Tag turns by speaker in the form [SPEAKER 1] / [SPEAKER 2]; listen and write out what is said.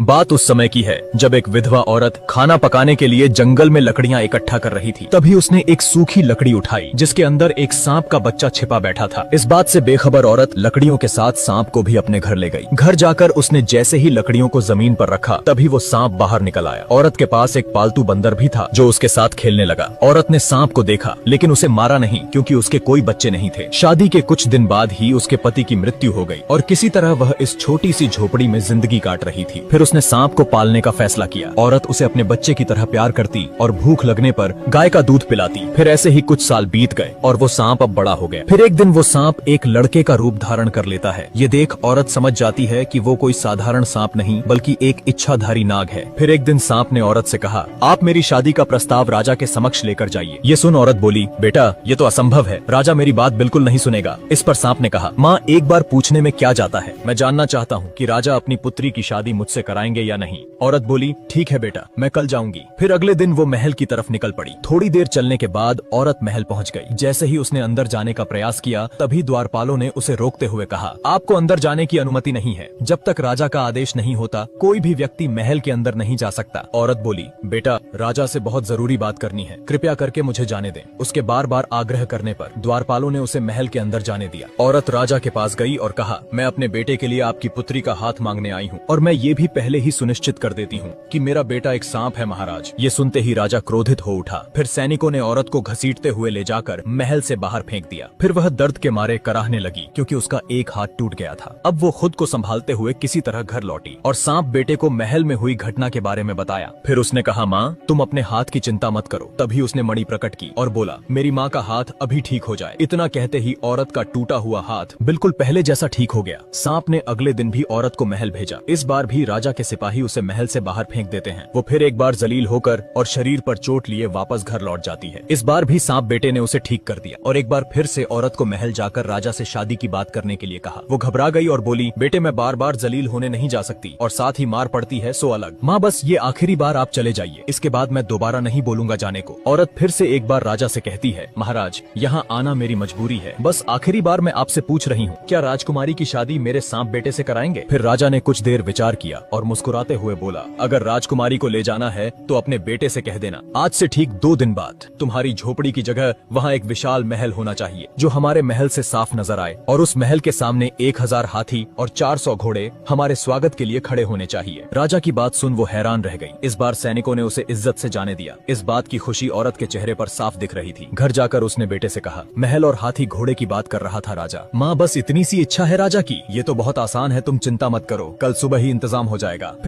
[SPEAKER 1] बात उस समय की है जब एक विधवा औरत खाना पकाने के लिए जंगल में लकड़ियां इकट्ठा कर रही थी। तभी उसने एक सूखी लकड़ी उठाई जिसके अंदर एक सांप का बच्चा छिपा बैठा था। इस बात से बेखबर औरत लकड़ियों के साथ सांप को भी अपने घर ले गई। घर जाकर उसने जैसे ही लकड़ियों को जमीन पर रखा तभी वो सांप बाहर निकल आया। औरत के पास एक पालतू बंदर भी था जो उसके साथ खेलने लगा। औरत ने सांप को देखा लेकिन उसे मारा नहीं क्योंकि उसके कोई बच्चे नहीं थे। शादी के कुछ दिन बाद ही उसके पति की मृत्यु हो गई और किसी तरह वह इस छोटी सी झोपड़ी में जिंदगी काट रही थी। फिर उसने सांप को पालने का फैसला किया। औरत उसे अपने बच्चे की तरह प्यार करती और भूख लगने पर गाय का दूध पिलाती। फिर ऐसे ही कुछ साल बीत गए और वो सांप अब बड़ा हो गया। फिर एक दिन वो सांप एक लड़के का रूप धारण कर लेता है। ये देख औरत समझ जाती है कि वो कोई साधारण सांप नहीं बल्कि एक इच्छाधारी नाग है। फिर एक दिन सांप ने औरत से कहा, आप मेरी शादी का प्रस्ताव राजा के समक्ष लेकर जाइए। ये सुन औरत बोली, बेटा ये तो असंभव है, राजा मेरी बात बिल्कुल नहीं सुनेगा। इस पर सांप ने कहा, माँ एक बार पूछने में क्या जाता है, मैं जानना चाहता हूँ कि राजा अपनी पुत्री की शादी मुझसे कराएंगे या नहीं। औरत बोली, ठीक है बेटा, मैं कल जाऊंगी। फिर अगले दिन वो महल की तरफ निकल पड़ी। थोड़ी देर चलने के बाद औरत महल पहुंच गई। जैसे ही उसने अंदर जाने का प्रयास किया तभी द्वारपालों ने उसे रोकते हुए कहा, आपको अंदर जाने की अनुमति नहीं है। जब तक राजा का आदेश नहीं होता कोई भी व्यक्ति महल के अंदर नहीं जा सकता। औरत बोली, बेटा राजा से बहुत जरूरी बात करनी है, कृपया करके मुझे जाने दें। उसके बार बार आग्रह करने पर द्वारपालों ने उसे महल के अंदर जाने दिया। औरत राजा के पास गई और कहा, मैं अपने बेटे के लिए आपकी पुत्री का हाथ मांगने आई हूँ और मैं ये भी पहले ही सुनिश्चित कर देती हूँ कि मेरा बेटा एक सांप है महाराज। ये सुनते ही राजा क्रोधित हो उठा। फिर सैनिकों ने औरत को घसीटते हुए ले जाकर महल से बाहर फेंक दिया। फिर वह दर्द के मारे कराहने लगी क्योंकि उसका एक हाथ टूट गया था। अब वो खुद को संभालते हुए किसी तरह घर लौटी और सांप बेटे को महल में हुई घटना के बारे में बताया। फिर उसने कहा, माँ तुम अपने हाथ की चिंता मत करो। तभी उसने मणि प्रकट की और बोला, मेरी माँ का हाथ अभी ठीक हो जाए। इतना कहते ही औरत का टूटा हुआ हाथ बिल्कुल पहले जैसा ठीक हो गया। सांप ने अगले दिन भी औरत को महल भेजा। इस बार भी राजा के सिपाही उसे महल से बाहर फेंक देते हैं। वो फिर एक बार जलील होकर और शरीर पर चोट लिए वापस घर लौट जाती है। इस बार भी सांप बेटे ने उसे ठीक कर दिया और एक बार फिर से औरत को महल जाकर राजा से शादी की बात करने के लिए कहा। वो घबरा गई और बोली, बेटे मैं बार बार जलील होने नहीं जा सकती और साथ ही मार पड़ती है सो अलग। माँ बस ये आखिरी बार आप चले जाइए, इसके बाद मैं दोबारा नहीं बोलूंगा जाने को। औरत फिर से एक बार राजा से कहती है, महाराज यहाँ आना मेरी मजबूरी है, बस आखिरी बार मैं आपसे पूछ रही हूँ, क्या राजकुमारी की शादी मेरे सांप बेटे से कराएंगे? फिर राजा ने कुछ देर विचार किया और मुस्कुराते हुए बोला, अगर राजकुमारी को ले जाना है तो अपने बेटे से कह देना, आज से ठीक 2 दिन बाद तुम्हारी झोपड़ी की जगह वहाँ एक विशाल महल होना चाहिए जो हमारे महल से साफ नजर आए और उस महल के सामने 1000 हाथी और 400 घोड़े हमारे स्वागत के लिए खड़े होने चाहिए। राजा की बात सुन वो हैरान रह गई। इस बार सैनिकों ने उसे इज्जत से जाने दिया। इस बात की खुशी औरत के चेहरे पर साफ दिख रही थी। घर जाकर उसने बेटे से कहा, महल और हाथी घोड़े की बात कर रहा था राजा। माँ बस इतनी सी इच्छा है राजा की, ये तो बहुत आसान है, तुम चिंता मत करो, कल सुबह ही इंतजाम हो जाएगा।